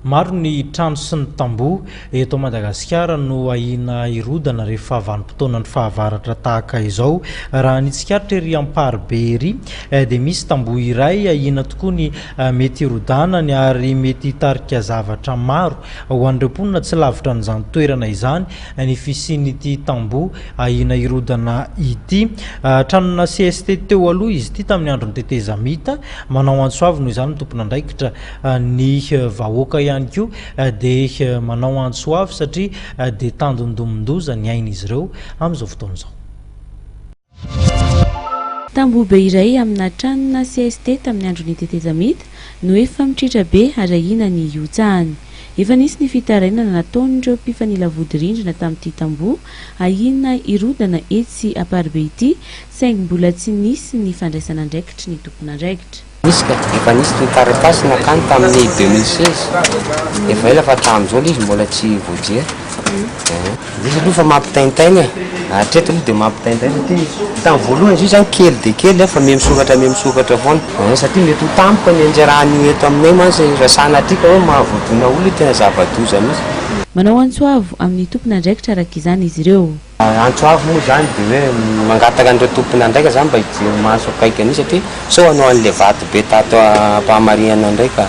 Maro ny trano sy ny tamboho eto Madagasikara no ahiana hirodana rehefa vanim-potoana ny fahavaratra tahaka izao. Raha ny tsikaritra ery Amparibe ery dia misy tamboho iray ahiana tokoa ny mety hirodana ny ary mety hitarika zavatra maro ho an'ireo mponina tsy lavitra n'izany toerana izany ny fisian'ity tamboho ahiana hirodana ity. Tranona CST teo aloha izy ity tamin'ny andron'ny tetezamita, manao antsoavy noho izany ny tompon'andraikitra ny vahoaka ihany koa dia manao antsoavy satria dia tandondomondoza ny ain'izireo amin'izao fotoana izao. Tamboho be iray amina tranona CST tamin'ny andron'ny tetezamita no efa mitritra be ary ahiana ny hihotsahany. Efa nisy ny fitarainana nataon'ireo mpifanila vody-rindrina tamin'ity tamboho ahiana hirodana etsy Amparibe ity, saingy mbola tsy nisy ny fandraisana andraikitry ny tompon'andraikitra. Efa nisy ny taratasy nakany tamin'ny 2016 efa ela fa tamin'izao izy mbola tsy voajery. Izy aloha fa mampitaintaina hatreto aloha dia mampitaintaina satria tamin'ny voalohany izy io zany kely dia kely fa mimisokatra foana satria mety ho tampoka ny anjarahany eto aminay mantsy rasana atrika hoe mahavodona olo tena zava-doza mihitsy. Manao antsoavo amin'ny tompon'andraikitra araka izany izy ireo. Antsoavo moa zany dia hoe mangataka an'ireo tompon'andraika zany mba hijery maso akaiky an'io satria sao hanao an'ilay vato be tato ampahamariana andraika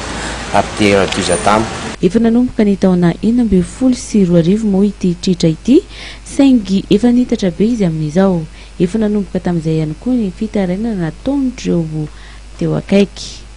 ampidera-doza tampoka. Efa nanomboka ny taona 2014 moa ity tritra ity, saingy efa nitatra be izy amin'izao. Efa nanomboka tamin'izay ihany koa ny fitarainana nataon'ireo teo akaiky.